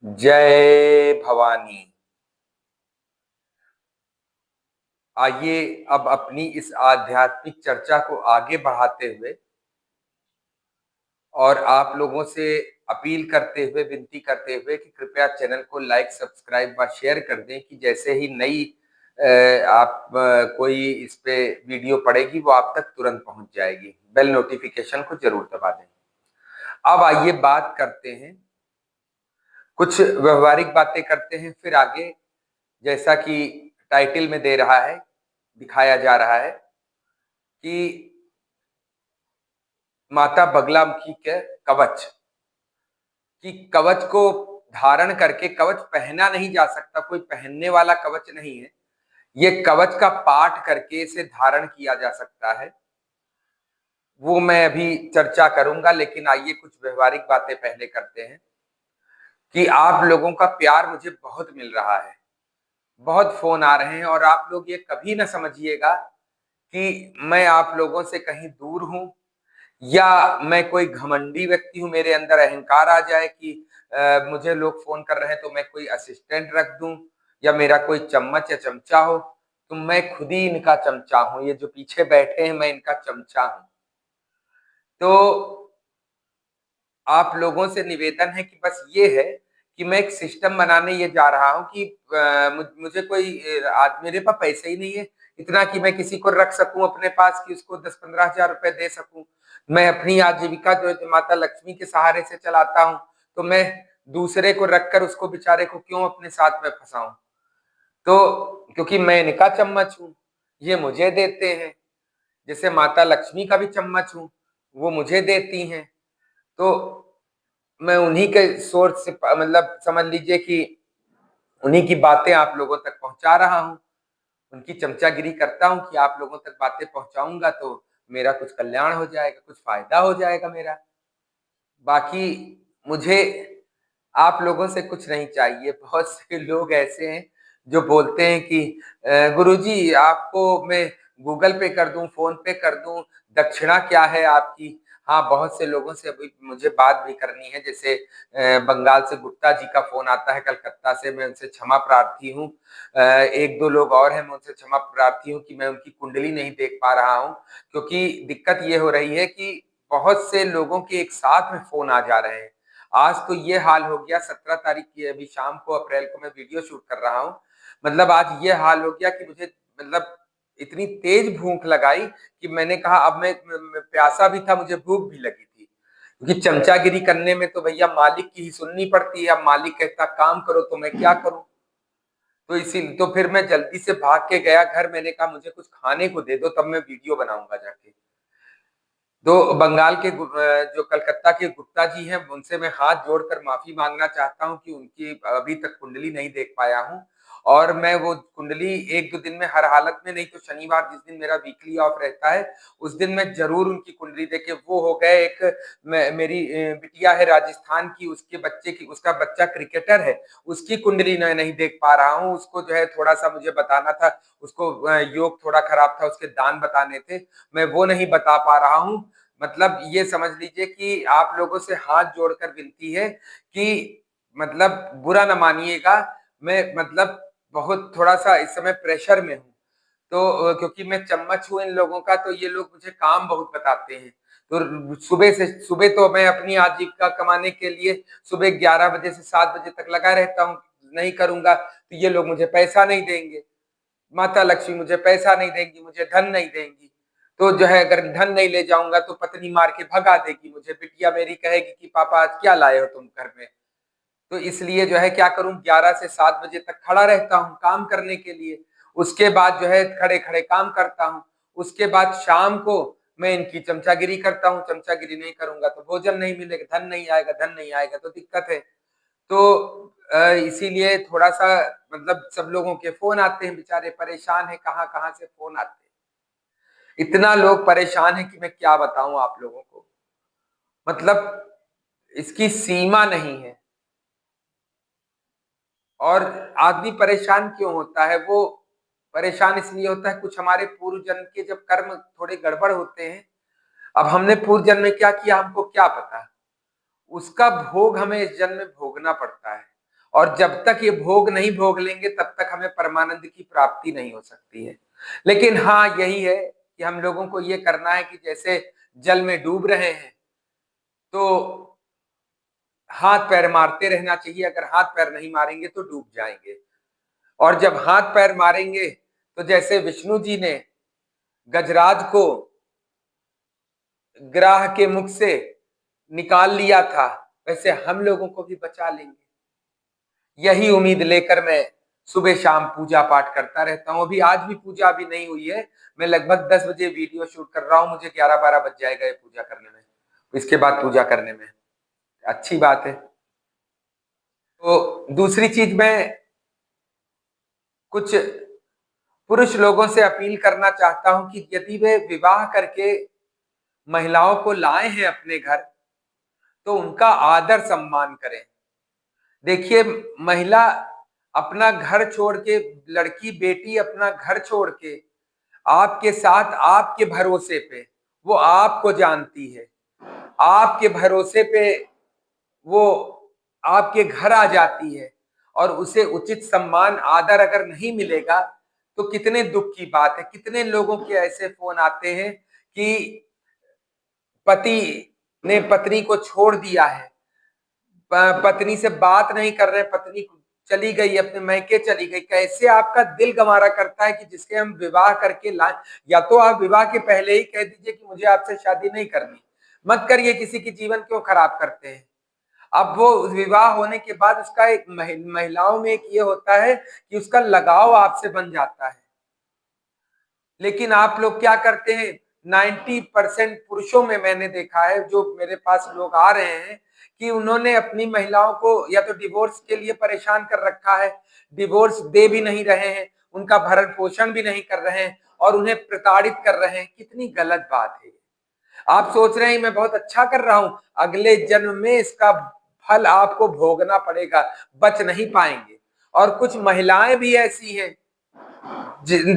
जय भवानी। आइए अब अपनी इस आध्यात्मिक चर्चा को आगे बढ़ाते हुए और आप लोगों से अपील करते हुए, विनती करते हुए कि कृपया चैनल को लाइक, सब्सक्राइब व शेयर कर दें कि जैसे ही नई कोई इस पे वीडियो पड़ेगी वो आप तक तुरंत पहुंच जाएगी। बेल नोटिफिकेशन को जरूर दबा दें। अब आइए बात करते हैं, कुछ व्यवहारिक बातें करते हैं, फिर आगे जैसा कि टाइटल में दे रहा है, दिखाया जा रहा है कि माता बगलामुखी के कवच कि कवच को धारण करके, कवच पहना नहीं जा सकता, कोई पहनने वाला कवच नहीं है, ये कवच का पाठ करके इसे धारण किया जा सकता है। वो मैं अभी चर्चा करूंगा, लेकिन आइए कुछ व्यवहारिक बातें पहले करते हैं कि आप लोगों का प्यार मुझे बहुत मिल रहा है, बहुत फोन आ रहे हैं और आप लोग ये कभी ना समझिएगा कि मैं आप लोगों से कहीं दूर हूं या मैं कोई घमंडी व्यक्ति हूं, मेरे अंदर अहंकार आ जाए कि मुझे लोग फोन कर रहे हैं तो मैं कोई असिस्टेंट रख दूं या मेरा कोई चम्मच या चमचा हो। तो मैं खुद ही इनका चमचा हूं, ये जो पीछे बैठे हैं मैं इनका चमचा हूं। तो आप लोगों से निवेदन है कि बस ये है कि मैं एक सिस्टम बनाने ये जा रहा हूँ कि मुझे कोई आज मेरे पास पैसे ही नहीं है इतना कि मैं किसी को रख सकूं अपने पास कि उसको 10-15 हजार रुपए दे सकूं। मैं अपनी आजीविका जो है माता लक्ष्मी के सहारे से चलाता हूँ, तो मैं दूसरे को रखकर उसको बेचारे को क्यों अपने साथ में फंसाऊं। तो क्योंकि मैं इनका चम्मच हूँ, ये मुझे देते हैं, जैसे माता लक्ष्मी का भी चम्मच हूँ, वो मुझे देती हैं। तो मैं उन्हीं के सोर्स से मतलब समझ लीजिए कि उन्हीं की बातें आप लोगों तक पहुंचा रहा हूं, उनकी चमचागिरी करता हूं कि आप लोगों तक बातें पहुंचाऊंगा तो मेरा कुछ कल्याण हो जाएगा, कुछ फायदा हो जाएगा मेरा। बाकी मुझे आप लोगों से कुछ नहीं चाहिए। बहुत से लोग ऐसे हैं जो बोलते हैं कि गुरुजी आपको मैं गूगल पे कर दूं, फोन पे कर दूं, दक्षिणा क्या है आपकी। हाँ, बहुत से लोगों से अभी मुझे बात भी करनी है, जैसे बंगाल से गुप्ता जी का फोन आता है, कलकत्ता से, मैं उनसे क्षमा प्रार्थी हूँ। एक दो लोग और हैं, मैं उनसे क्षमा प्रार्थी हूँ कि मैं उनकी कुंडली नहीं देख पा रहा हूँ, क्योंकि दिक्कत ये हो रही है कि बहुत से लोगों के एक साथ में फोन आ जा रहे हैं। आज तो ये हाल हो गया, 17 तारीख की अभी शाम को, अप्रैल को मैं वीडियो शूट कर रहा हूँ। मतलब आज ये हाल हो गया कि मुझे मतलब इतनी तेज भूख लगाई कि मैंने कहा अब मैं प्यासा भी था, मुझे भूख भी लगी थी, क्योंकि चमचागिरी करने में तो भैया मालिक की ही सुननी पड़ती है। अब मालिक कहता काम करो तो मैं क्या करूं। तो इसी तो फिर मैं जल्दी से भाग के गया घर, मैंने कहा मुझे कुछ खाने को दे दो तब मैं वीडियो बनाऊंगा जाके। तो बंगाल के जो कलकत्ता के गुप्ता जी हैं, उनसे मैं हाथ जोड़कर माफी मांगना चाहता हूं कि उनकी अभी तक कुंडली नहीं देख पाया हूं। और मैं वो कुंडली एक दो दिन में हर हालत में, नहीं तो शनिवार जिस दिन मेरा वीकली ऑफ रहता है उस दिन मैं जरूर उनकी कुंडली देके, वो हो गए एक मेरी बिटिया है राजस्थान की, उसके बच्चे की, उसका बच्चा क्रिकेटर है, उसकी कुंडली मैं नहीं देख पा रहा हूँ। उसको जो है थोड़ा सा मुझे बताना था, उसको योग थोड़ा खराब था, उसके दान बताने थे, मैं वो नहीं बता पा रहा हूँ। मतलब ये समझ लीजिए कि आप लोगों से हाथ जोड़कर विनती है कि मतलब बुरा ना मानिएगा, मैं मतलब बहुत थोड़ा सा इस समय प्रेशर में हूँ। तो क्योंकि मैं चम्मच हूँ इन लोगों का, तो ये लोग मुझे काम बहुत बताते हैं। तो सुबह तो मैं अपनी आजीविका कमाने के लिए सुबह 11 बजे से 7 बजे तक लगा रहता हूँ। नहीं करूंगा तो ये लोग मुझे पैसा नहीं देंगे, माता लक्ष्मी मुझे पैसा नहीं देंगी, मुझे धन नहीं देंगी। तो जो है अगर धन नहीं ले जाऊंगा तो पत्नी मार के भगा देगी मुझे, बिटिया मेरी कहेगी कि पापा आज क्या लाए हो तुम घर में। तो इसलिए जो है क्या करूं, 11 से 7 बजे तक खड़ा रहता हूं काम करने के लिए। उसके बाद जो है खड़े खड़े काम करता हूं। उसके बाद शाम को मैं इनकी चमचागिरी करता हूं। चमचागिरी नहीं करूंगा तो भोजन नहीं मिलेगा, धन नहीं आएगा, धन नहीं आएगा तो दिक्कत है। तो इसीलिए थोड़ा सा मतलब सब लोगों के फोन आते हैं, बेचारे परेशान है, कहाँ कहाँ से फोन आते हैं। इतना लोग परेशान है कि मैं क्या बताऊं आप लोगों को, मतलब इसकी सीमा नहीं है। और आदमी परेशान क्यों होता है, वो परेशान इसलिए होता है, कुछ हमारे पूर्व जन्म के जब कर्म थोड़े गड़बड़ होते हैं। अब हमने पूर्व जन्म में क्या किया हमको क्या पता, उसका भोग हमें इस जन्म में भोगना पड़ता है। और जब तक ये भोग नहीं भोग लेंगे तब तक हमें परमानंद की प्राप्ति नहीं हो सकती है। लेकिन हाँ, यही है कि हम लोगों को ये करना है कि जैसे जल में डूब रहे हैं तो हाथ पैर मारते रहना चाहिए। अगर हाथ पैर नहीं मारेंगे तो डूब जाएंगे। और जब हाथ पैर मारेंगे तो जैसे विष्णु जी ने गजराज को ग्राह के मुख से निकाल लिया था, वैसे हम लोगों को भी बचा लेंगे। यही उम्मीद लेकर मैं सुबह शाम पूजा पाठ करता रहता हूँ। अभी आज भी पूजा अभी नहीं हुई है। मैं लगभग 10 बजे वीडियो शूट कर रहा हूँ, मुझे 11-12 बज जाएगा ये पूजा करने में, इसके बाद पूजा करने में। अच्छी बात है। तो दूसरी चीज, मैं कुछ पुरुष लोगों से अपील करना चाहता हूं कि यदि वे विवाह करके महिलाओं को लाए हैं अपने घर, तो उनका आदर सम्मान करें। देखिए, महिला अपना घर छोड़ के, लड़की बेटी अपना घर छोड़ के आपके साथ, आपके भरोसे पे, वो आपको जानती है, आपके भरोसे पे वो आपके घर आ जाती है, और उसे उचित सम्मान आदर अगर नहीं मिलेगा तो कितने दुख की बात है। कितने लोगों के ऐसे फोन आते हैं कि पति ने पत्नी को छोड़ दिया है, पत्नी से बात नहीं कर रहे, पत्नी चली गई, अपने मैके चली गई। कैसे आपका दिल गंवारा करता है कि जिसके हम विवाह करके लाए। या तो आप विवाह के पहले ही कह दीजिए कि मुझे आपसे शादी नहीं करनी, मत करिए। किसी की जीवन क्यों खराब करते हैं। अब वो विवाह होने के बाद उसका एक महिलाओं में एक ये होता है कि उसका लगाव आपसे बन जाता है। लेकिन आप लोग क्या करते हैं, 90% पुरुषों में मैंने देखा है, जो मेरे पास लोग आ रहे हैं, कि उन्होंने अपनी महिलाओं को या तो डिवोर्स के लिए परेशान कर रखा है, डिवोर्स दे भी नहीं रहे हैं, उनका भरण पोषण भी नहीं कर रहे हैं, और उन्हें प्रताड़ित कर रहे हैं। कितनी गलत बात है। आप सोच रहे हैं मैं बहुत अच्छा कर रहा हूं, अगले जन्म में इसका फल आपको भोगना पड़ेगा, बच नहीं पाएंगे। और कुछ महिलाएं भी ऐसी हैं,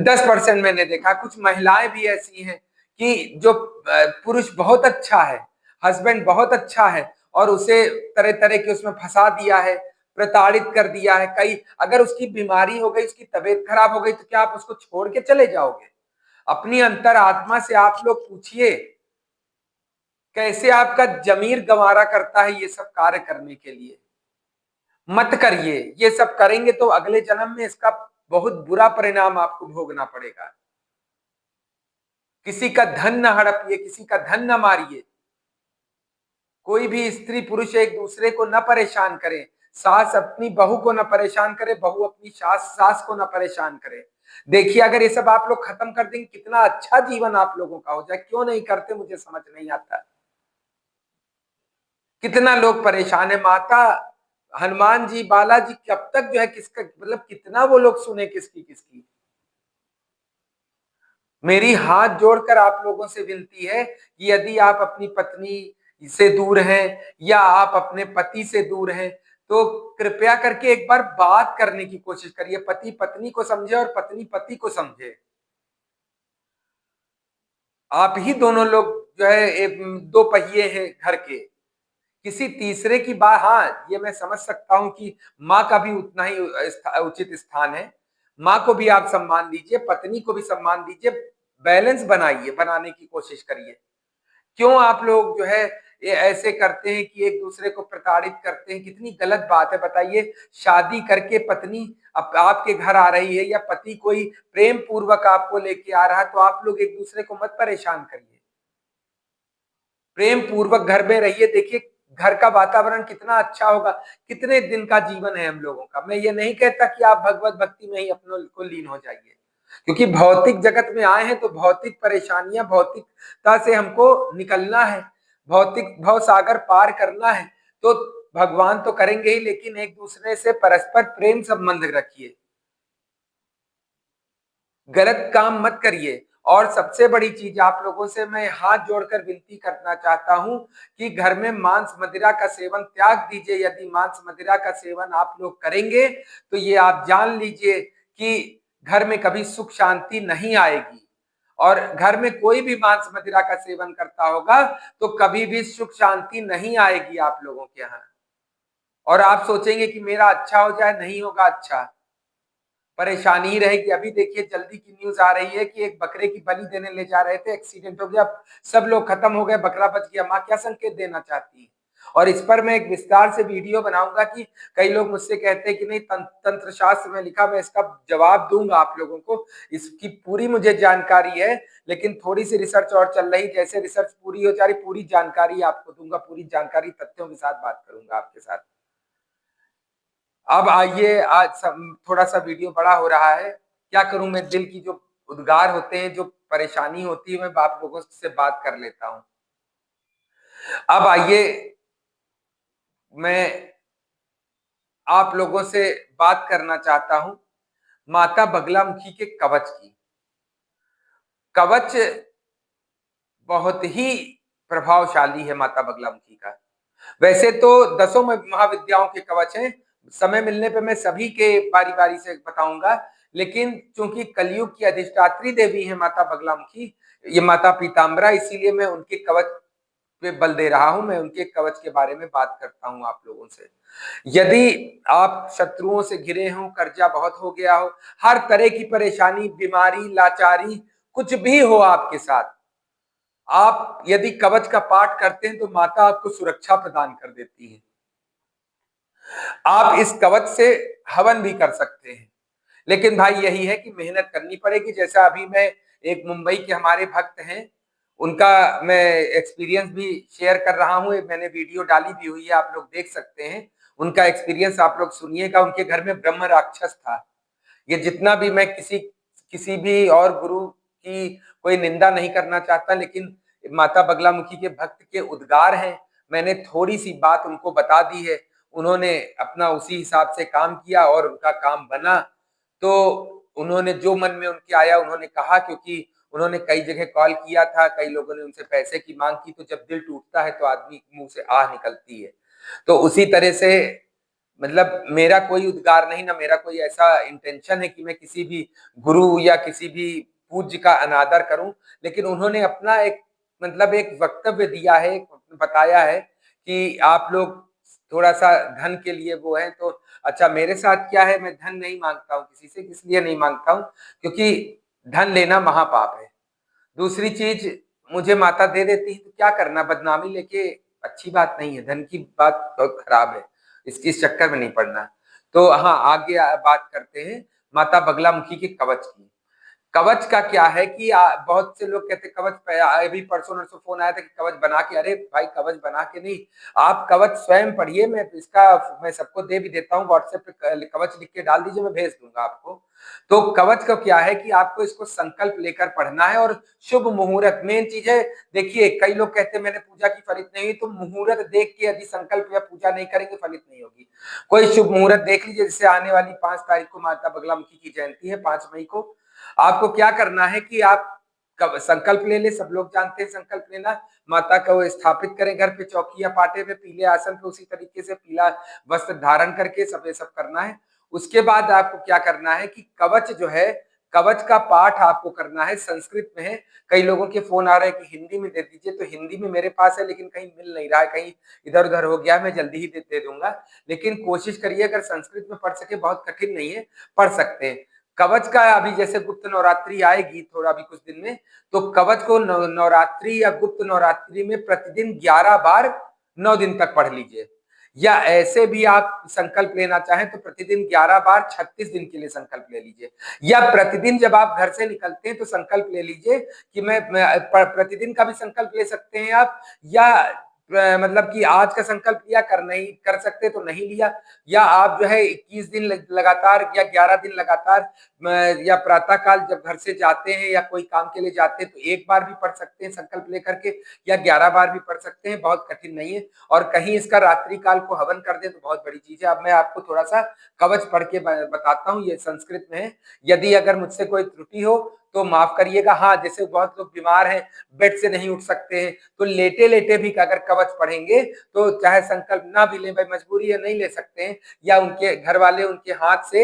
10% मैंने देखा, कुछ महिलाएं भी ऐसी हैं कि जो पुरुष बहुत अच्छा है, हस्बैंड बहुत अच्छा है, और उसे तरह तरह के उसमें फंसा दिया है, प्रताड़ित कर दिया है। कई, अगर उसकी बीमारी हो गई, उसकी तबीयत खराब हो गई, तो क्या आप उसको छोड़ के चले जाओगे? अपनी अंतर आत्मा से आप लोग पूछिए, कैसे आपका जमीर गंवारा करता है ये सब कार्य करने के लिए। मत करिए। ये सब करेंगे तो अगले जन्म में इसका बहुत बुरा परिणाम आपको भोगना पड़ेगा। किसी का धन न हड़पिए, किसी का धन न मारिए। कोई भी स्त्री पुरुष एक दूसरे को न परेशान करे। सास अपनी बहू को न परेशान करे, बहू अपनी सास को न परेशान करे। देखिए, अगर ये सब आप लोग खत्म कर देंगे, कितना अच्छा जीवन आप लोगों का हो जाए। क्यों नहीं करते, मुझे समझ नहीं आता। कितना लोग परेशान है। माता हनुमान जी, बालाजी कब तक जो है, किसका मतलब, कितना वो लोग सुने किसकी किसकी। मेरी हाथ जोड़कर आप लोगों से विनती है कि यदि आप अपनी पत्नी से दूर हैं या आप अपने पति से दूर हैं, तो कृपया करके एक बार बात करने की कोशिश करिए। पति पत्नी को समझे और पत्नी पति को समझे। आप ही दोनों लोग जो है दो पहिए हैं घर के। किसी तीसरे की बात, हाँ ये मैं समझ सकता हूं कि माँ का भी उतना ही उचित स्थान है। माँ को भी आप सम्मान दीजिए, पत्नी को भी सम्मान दीजिए। बैलेंस बनाइए, बनाने की कोशिश करिए। क्यों आप लोग जो है ये ऐसे करते हैं कि एक दूसरे को प्रताड़ित करते हैं। कितनी गलत बात है, बताइए। शादी करके पत्नी आपके घर आ रही है, या पति कोई प्रेम पूर्वक आपको लेके आ रहा है, तो आप लोग एक दूसरे को मत परेशान करिए। प्रेम पूर्वक घर में रहिए। देखिए घर का वातावरण कितना अच्छा होगा। कितने दिन का जीवन है हम लोगों का। मैं ये नहीं कहता कि आप भगवत भक्ति में ही अपनों को लीन हो जाइए, क्योंकि भौतिक जगत में आए हैं तो भौतिक परेशानियां, भौतिकता से हमको निकलना है, भौतिक भव सागर पार करना है। तो भगवान तो करेंगे ही, लेकिन एक दूसरे से परस्पर प्रेम संबंध रखिए। गलत काम मत करिए। और सबसे बड़ी चीज, आप लोगों से मैं हाथ जोड़कर विनती करना चाहता हूं कि घर में मांस मदिरा का सेवन त्याग दीजिए। यदि मांस मदिरा का सेवन आप लोग करेंगे तो ये आप जान लीजिए कि घर में कभी सुख शांति नहीं आएगी। और घर में कोई भी मांस मदिरा का सेवन करता होगा तो कभी भी सुख शांति नहीं आएगी आप लोगों के यहाँ। और आप सोचेंगे कि मेरा अच्छा हो जाए, नहीं होगा अच्छा, परेशानी ही रहेगी। अभी देखिए जल्दी की न्यूज आ रही है कि एक बकरे की बलि देने ले जा रहे थे, एक्सीडेंट हो गया, सब लोग खत्म हो गए, बकरा बच गया। माँ क्या संकेत देना चाहती है? और इस पर मैं एक विस्तार से वीडियो बनाऊंगा कि कई लोग मुझसे कहते हैं कि नहीं तंत्र शास्त्र में लिखा, मैं इसका जवाब दूंगा आप लोगों को, इसकी पूरी मुझे जानकारी है, लेकिन थोड़ी सी रिसर्च और चल रही, जैसे रिसर्च पूरी हो जा रही पूरी जानकारी आपको दूंगा, पूरी जानकारी तथ्यों के साथ बात करूंगा आपके साथ। अब आइए, थोड़ा सा वीडियो बड़ा हो रहा है, क्या करूं मैं, दिल की जो उद्गार होते हैं, जो परेशानी होती है, मैं आप लोगों से बात कर लेता हूं। अब आइए, मैं आप लोगों से बात करना चाहता हूं माता बगलामुखी के कवच की। कवच बहुत ही प्रभावशाली है माता बगलामुखी का। वैसे तो दसों महाविद्याओं के कवच हैं, समय मिलने पे मैं सभी के बारी बारी से बताऊंगा, लेकिन चूंकि कलयुग की अधिष्ठात्री देवी है माता बगलामुखी, ये माता पीताम्बरा, इसीलिए मैं उनके कवच पे बल दे रहा हूं, मैं उनके कवच के बारे में बात करता हूं आप लोगों से। यदि आप शत्रुओं से घिरे हो, कर्जा बहुत हो गया हो, हर तरह की परेशानी, बीमारी, लाचारी, कुछ भी हो आपके साथ, आप यदि कवच का पाठ करते हैं तो माता आपको सुरक्षा प्रदान कर देती है। आप इस कवच से हवन भी कर सकते हैं, लेकिन भाई यही है कि मेहनत करनी पड़ेगी। जैसा अभी मैं, एक मुंबई के हमारे भक्त हैं, उनका मैं एक्सपीरियंस भी शेयर कर रहा हूं, मैंने वीडियो डाली भी हुई है, आप लोग देख सकते हैं। उनका एक्सपीरियंस आप लोग सुनिएगा। उनके घर में ब्रह्म राक्षस था। ये जितना भी, मैं किसी किसी भी और गुरु की कोई निंदा नहीं करना चाहता, लेकिन माता बगलामुखी के भक्त के उद्गार हैं, मैंने थोड़ी सी बात उनको बता दी है, उन्होंने अपना उसी हिसाब से काम किया और उनका काम बना। तो उन्होंने जो मन में उनके आया उन्होंने कहा, क्योंकि उन्होंने कई जगह कॉल किया था, कई लोगों ने उनसे पैसे की मांग की, तो जब दिल टूटता है तो आदमी के मुंह से आह निकलती है। तो उसी तरह से, मतलब मेरा कोई उद्गार नहीं, ना मेरा कोई ऐसा इंटेंशन है कि मैं किसी भी गुरु या किसी भी पूज्य का अनादर करूं, लेकिन उन्होंने अपना एक, मतलब एक वक्तव्य दिया है, बताया है कि आप लोग थोड़ा सा धन के लिए वो है, तो अच्छा मेरे साथ क्या है, मैं धन नहीं मांगता हूँ किसी से, किस लिए नहीं मांगता हूँ, क्योंकि धन लेना महापाप है। दूसरी चीज, मुझे माता दे देती है तो क्या करना, बदनामी लेके अच्छी बात नहीं है, धन की बात बहुत खराब है, इस चक्कर में नहीं पड़ना। तो हाँ, आगे बात करते हैं माता बगलामुखी के कवच की। कवच का क्या है कि बहुत से लोग कहते कवच पे, अभी परसों नरसों फोन आया था कि कवच बना के, अरे भाई कवच बना के नहीं, आप कवच स्वयं पढ़िए, मैं सबको दे भी देता हूँ, व्हाट्सएप पे कवच लिख के डाल दीजिए, मैं भेज दूंगा आपको। तो कवच का क्या है कि आपको इसको संकल्प लेकर पढ़ना है, और शुभ मुहूर्त मेन चीज है। देखिए कई लोग कहते हैं मैंने पूजा की, फलित नहीं हुई, तो मुहूर्त देख के यदि संकल्प या पूजा नहीं करेंगे, फलित नहीं होगी। कोई शुभ मुहूर्त देख लीजिए, जैसे आने वाली 5 तारीख को माता बगलामुखी की जयंती है, 5 मई को। आपको क्या करना है कि आप संकल्प ले ले, सब लोग जानते हैं संकल्प लेना, माता को स्थापित करें घर पे चौकी या पाटे में, पीले आसन पे, उसी तरीके से पीला वस्त्र धारण करके सब ये सब करना है। उसके बाद आपको क्या करना है कि कवच जो है, कवच का पाठ आपको करना है, संस्कृत में है। कई लोगों के फोन आ रहे हैं कि हिंदी में दे दीजिए, तो हिंदी में मेरे पास है, लेकिन कहीं मिल नहीं रहा है, कहीं इधर उधर हो गया, मैं जल्दी ही दे दूंगा। लेकिन कोशिश करिए, अगर संस्कृत में पढ़ सके, बहुत कठिन नहीं है, पढ़ सकते हैं। कवच का अभी जैसे गुप्त नवरात्रि आएगी थोड़ा भी कुछ दिन में, तो कवच को नवरात्रि या गुप्त नवरात्रि में प्रतिदिन 11 बार 9 दिन तक पढ़ लीजिए। या ऐसे भी आप संकल्प लेना चाहें तो प्रतिदिन 11 बार 36 दिन के लिए संकल्प ले लीजिए। या प्रतिदिन जब आप घर से निकलते हैं तो संकल्प ले लीजिए कि मैं प्रतिदिन का भी संकल्प ले सकते हैं आप, या मतलब कि आज का संकल्प लिया, कर नहीं कर सकते तो नहीं लिया, या आप जो है 21 दिन लगातार या 11 दिन लगातार, या प्रातः काल जब घर से जाते हैं या कोई काम के लिए जाते हैं तो 1 बार भी पढ़ सकते हैं संकल्प लेकर के, या 11 बार भी पढ़ सकते हैं, बहुत कठिन नहीं है। और कहीं इसका रात्रि काल को हवन कर दे तो बहुत बड़ी चीज है। अब मैं आपको थोड़ा सा कवच पढ़ के बताता हूँ, ये संस्कृत में है, यदि अगर मुझसे कोई त्रुटि हो तो माफ करिएगा। हाँ, जैसे बहुत लोग बीमार हैं, बेड से नहीं उठ सकते हैं, तो लेटे लेटे भी अगर कवच पढ़ेंगे तो चाहे संकल्प ना भी लें, भाई मजबूरी है नहीं ले सकते हैं, या उनके घर वाले उनके हाथ से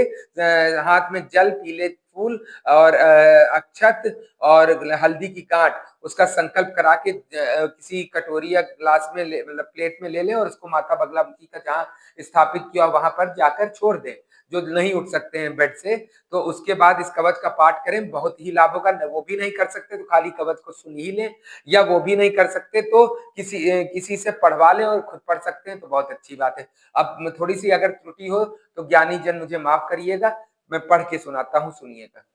हाथ में जल, पीले फूल और अक्षत और हल्दी की गांठ, उसका संकल्प करा के किसी कटोरी या ग्लास में मतलब प्लेट में ले ले और उसको माता बगलामुखी का जहाँ स्थापित किया वहां पर जाकर छोड़ दें, जो नहीं उठ सकते हैं बेड से। तो उसके बाद इस कवच का पाठ करें, बहुत ही लाभ होगा। वो भी नहीं कर सकते तो खाली कवच को सुन ही लें, या वो भी नहीं कर सकते तो किसी से पढ़वा लें और खुद पढ़ सकते हैं तो बहुत अच्छी बात है। अब थोड़ी सी अगर त्रुटि हो तो ज्ञानी जन मुझे माफ करिएगा, मैं पढ़ के सुनाता हूँ, सुनिएगा।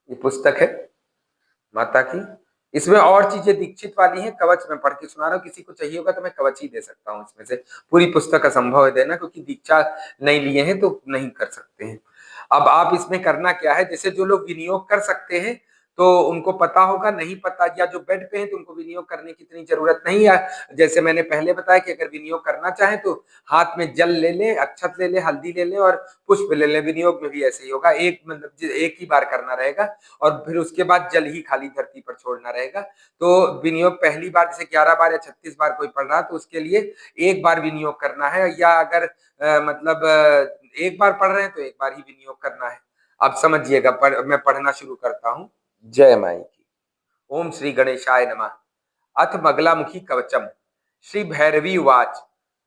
ये पुस्तक है माता की, इसमें और चीजें दीक्षित वाली हैं, कवच में पढ़ के सुना रहा हूँ। किसी को चाहिए होगा तो मैं कवच ही दे सकता हूँ इसमें से, पूरी पुस्तक असंभव है देना, क्योंकि दीक्षा नहीं लिए हैं तो नहीं कर सकते हैं। अब आप इसमें करना क्या है, जैसे जो लोग विनियोग कर सकते हैं तो उनको पता होगा, नहीं पता या जो बेड पे है तो उनको विनियोग करने की इतनी जरूरत नहीं है। जैसे मैंने पहले बताया कि अगर विनियोग करना चाहे तो हाथ में जल ले ले, अक्षत ले ले, हल्दी ले ले और पुष्प ले ले। विनियोग में भी ऐसे ही होगा, एक मतलब एक ही बार करना रहेगा और फिर उसके बाद जल ही खाली धरती पर छोड़ना रहेगा। तो विनियोग पहली बार जैसे 11 बार या 36 बार कोई पढ़ रहा तो उसके लिए एक बार विनियोग करना है, या अगर मतलब एक बार पढ़ रहे हैं तो एक बार ही विनियोग करना है। अब समझिएगा, मैं पढ़ना शुरू करता हूँ। जय माई की। ओम श्री गणेशाय नमः। अथ बगलामुखी कवचम। श्री भैरवी उवाच।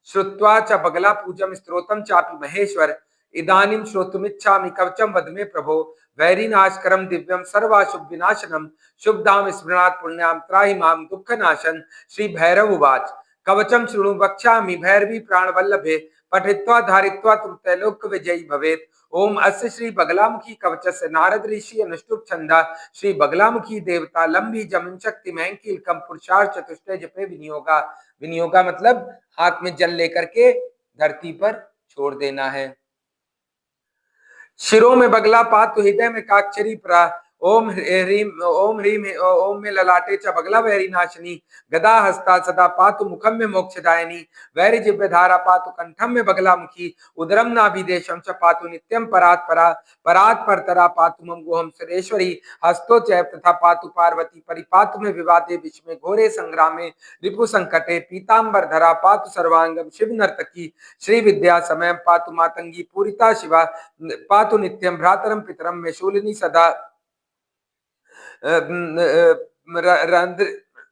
श्रुत्वा च बगला पूजम स्तोत्रम चापि महेश्वर, इदानीं श्रोतुमिच्छामि कवचम वद मे प्रभो। वैरीनाशकरम दिव्यम सर्वाशुभ विनाशनम, शुभधाम स्मरणात् पुण्याम त्राहि मां दुःखनाशन। श्री भैरव उवाच। कवचम शृणु वक्ष्यामि भैरवी प्राणवल्लभे, पठित्वा धारित्वा तुम त्रैलोक्य विजयी भवेत्। ओम अस्य श्री बगलामुखी कवचस्य नारद ऋषि अनुष्टुप छंदा, श्री बगलामुखी देवता लंबी जमीन शक्ति महंकीलकम पुरुषार्थ चतुष्टय जपे विनियोगा। विनियोगा मतलब हाथ में जल लेकर के धरती पर छोड़ देना है। शिरों में बगला पातु हृदय में काक्षरी प्रा। ओम ह्रीम ओम ह्रीम ओम में ललाटे च बगला वैरी नाशनी, गदा हस्ता सदा पातु मुखम में मोक्षदायिनी। वैरी जिव्य धारा पातु कंठम में बगला मुखी, उदरम नाभिदेशम च पातु नित्यम परात परा। परात परतरा पातु मम गुहम सुरेश्वरी, हस्तो चैव तथा पातु पार्वती परिपातु में विवादे विश्व में घोरे संग्रामे रिपु संकटे। पीतांबर धरा पातु सर्वांगम शिव नर्तकी, श्री विद्या समय पातु मातंगी पूरिता शिवा। पातु नित्यम भ्रातरम पितरम में शूलिनी सदा,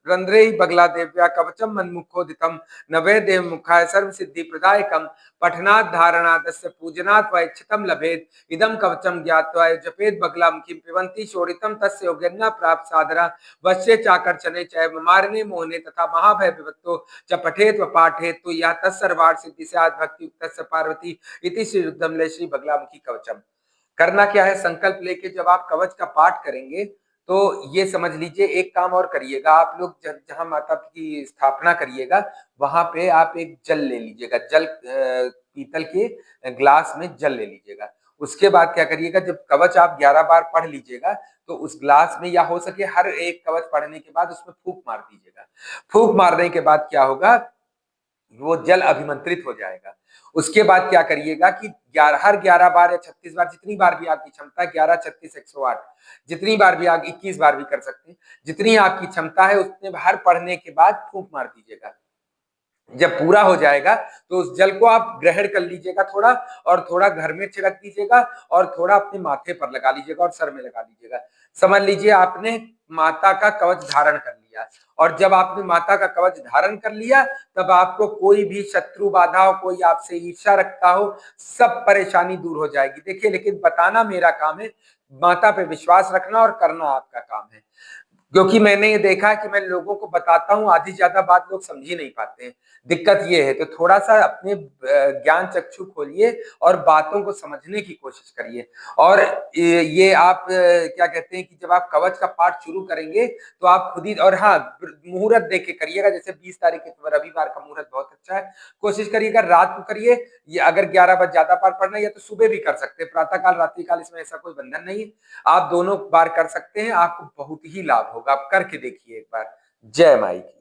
रंध्रे बगला देव्या कवचम मन्मुखोदितम, नवे देव मुखाय सर्व सिद्धि प्रदायकम। पठनात् धारणात् तस्य पूजनात् वा इच्छितम लभेत। इदम कवचम ज्ञात्वा जपेत बगलामुखीं पिबन्ति शोणितम तस्य योग्यन्ना प्राप्त सादरा। वश्ये चाकर्षणे चैव मारणे मोहने तथा महाभय विभक्तो च पठेत व पाठेत तो या तत्सर्वार्थ सिद्धि स्यात् भक्ति युक्तस्य पार्वती। इति श्री रुद्रमलय श्री बगलामुखी कवचम। करना क्या है, संकल्प लेके जब आप कवच का पाठ करेंगे तो ये समझ लीजिए, एक काम और करिएगा आप लोग, जहां माता की स्थापना करिएगा वहां पे आप एक जल ले लीजिएगा, जल पीतल के ग्लास में जल ले लीजिएगा। उसके बाद क्या करिएगा, जब कवच आप 11 बार पढ़ लीजिएगा तो उस ग्लास में, या हो सके हर एक कवच पढ़ने के बाद उसमें फूंक मार दीजिएगा। फूंक मारने के बाद क्या होगा, वो जल अभिमंत्रित हो जाएगा। उसके बाद क्या करिएगा कि हर 11 बार या 36 बार, जितनी बार भी आपकी क्षमता है, 11, 36, 108, जितनी बार भी आप 21 बार भी कर सकते हैं, जितनी आपकी क्षमता है उतने हर पढ़ने के बाद फूंक मार दीजिएगा। जब पूरा हो जाएगा तो उस जल को आप ग्रहण कर लीजिएगा थोड़ा, और थोड़ा घर में छिड़क दीजिएगा और थोड़ा अपने माथे पर लगा लीजिएगा और सर में लगा लीजिएगा। समझ लीजिए आपने माता का कवच धारण कर लिया, और जब आपने माता का कवच धारण कर लिया तब आपको कोई भी शत्रु बाधा हो, कोई आपसे ईर्ष्या रखता हो, सब परेशानी दूर हो जाएगी। देखिए, लेकिन बताना मेरा काम है, माता पे विश्वास रखना और करना आपका काम है। क्योंकि मैंने ये देखा है कि मैं लोगों को बताता हूँ, आधी ज्यादा बात लोग समझ ही नहीं पाते हैं। दिक्कत ये है, तो थोड़ा सा अपने ज्ञान चक्षु खोलिए और बातों को समझने की कोशिश करिए। और ये आप क्या कहते हैं कि जब आप कवच का पाठ शुरू करेंगे तो आप खुद ही, और हाँ, मुहूर्त देख के करिएगा, जैसे 20 तारीख के रविवार का मुहूर्त बहुत अच्छा है, कोशिश करिएगा रात को करिए। ये अगर 11 बार ज्यादा बार पढ़ना है या तो सुबह भी कर सकते हैं, प्रातः काल रात्रि काल, इसमें ऐसा कोई बंधन नहीं है, आप दोनों बार कर सकते हैं, आपको बहुत ही लाभ होगा। आप करके देखिए एक बार। जय माई की।